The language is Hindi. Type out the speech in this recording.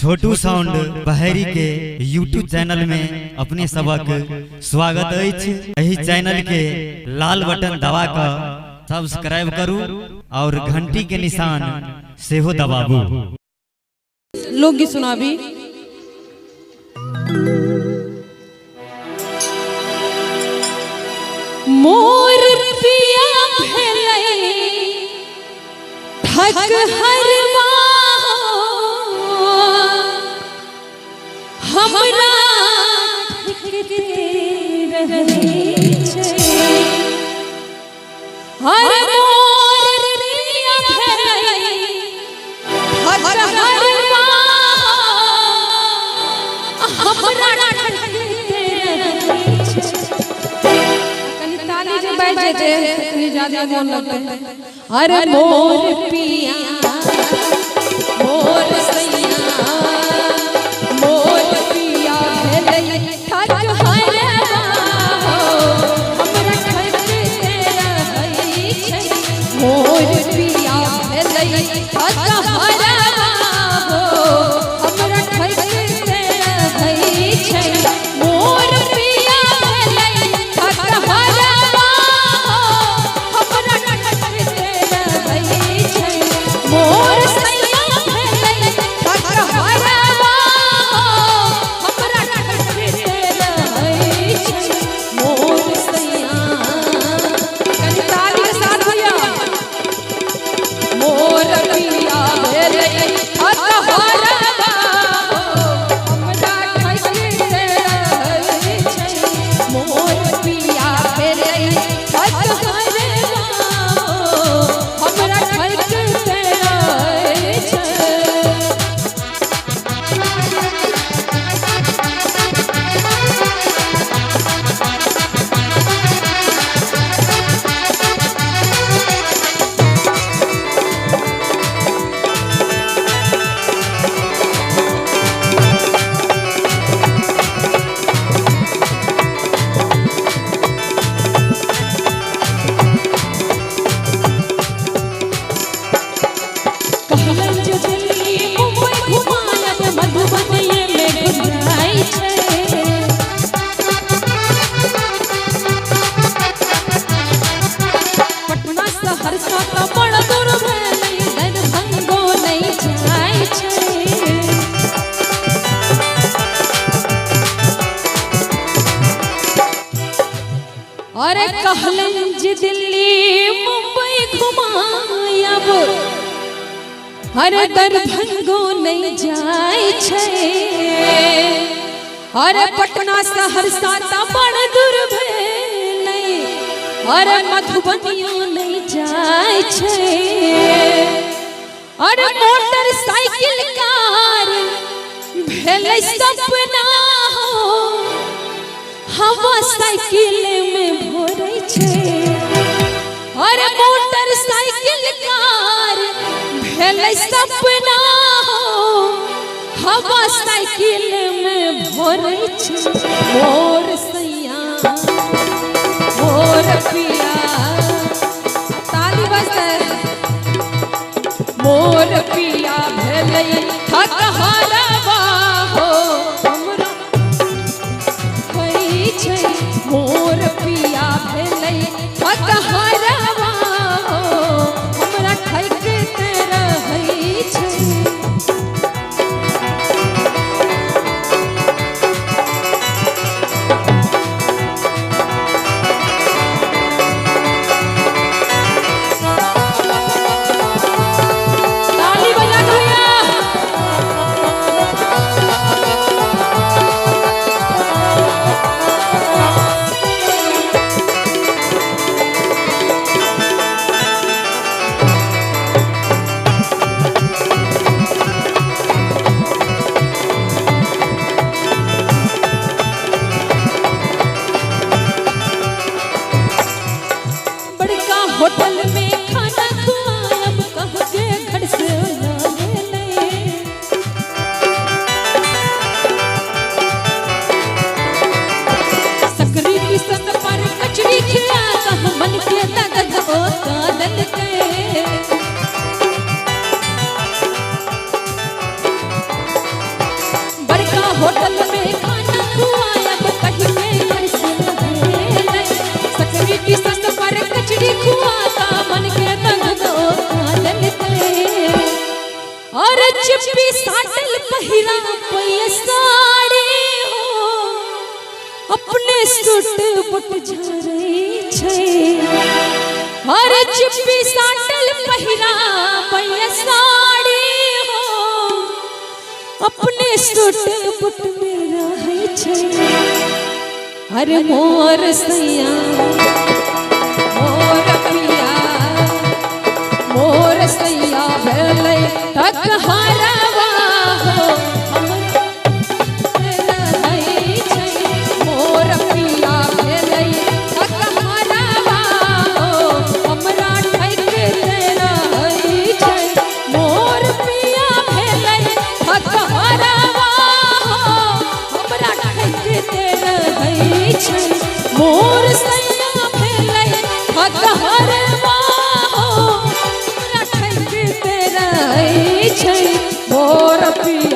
छोटू साउंड बहरी के यूट्यूब चैनल में अपने सबक स्वागत अछि। यही चैनल के लाल बटन दबा कर सब्सक्राइब करू और घंटी के निशान सेहो दबाबू। लोकगीत सुनाबी। मोर पिया भेलै ठग हरवा हमरा ठगते रहै छै। हर मोर पिया भेलै ठग हरवा हमरा ठगते रहै छै। कनी ताली जे बैठ जेते कनी ज्यादा मन लगते। अरे मोर पिया मोर सैया मोर पिया भेलै ठग हरवा हमरा ठगते रहै छै। मोर पिया भेलै ठग हरवा हमरा ठगते रहै छै। मोर पिया भेलै ठग हरवा हमरा ठगते रहै छै। मोर सैया भेलै ठग हरवा हमरा ठगते रहै छै। मोर सैया कनी ताली के साथ भैया। मोर पिया भेलै ठग हरवा हमरा ठगते रहै छै। मोर पिया भेलै ठग हरवा हमरा ठगते रहै छै। कहलन जे दिल्ली मुंबई घुमायब मधुबनी में घुराई छै। पटना सहरसा त बड़ दूर भेलै दरभंगो नहीं जाइ छै। अरे कहलन जे दिल्ली मुंबई घुमायब अरे दरभंगो नहीं जाइ छै। अरे पटना सहरसा त बड़ दूर भेलै अरे मधुबनियो नहीं जाइ छै। अरे मोटरसाइकिल कार भेलै सपना हवा साइकिल में भोरै छै। अरे मोटरसाइकिल कार भेलै सपना हवा साइकिल में भोरै छै। मोर सैया मोर पिया ताली बजते। मोर पिया भेलै ठग हरवा हमरा होइ छै। मोर पिया भेलै ठग हरवा हमरा ठगते रहै छै। ताली बजा दो भैया। होटल में खाना खुआयब कहीं में कैसे भेलै सकरी की सस पर कचड़ी खुआता मन के तन दो कादल के और चिप्पी साटल पहिरा पे साड़ी हो अपने सूट बुट झरै छै और चिप्पी साटल पहिरा पे साड़ी हो अपने सूट बुट में रहै छै अरे मोर सैया मोर पिया मोर सैया भेलै तकहरवा हो हमरा रहै छै मोर पिया भेलै तकहरवा हो हमरा ठैक रहै छै मोर पिया भेलै तकहरवा हो हमरा ठैक रहै छै मोर सैया भेलै तकहरवा हो हमरा ठैक रहै छै मोर पिया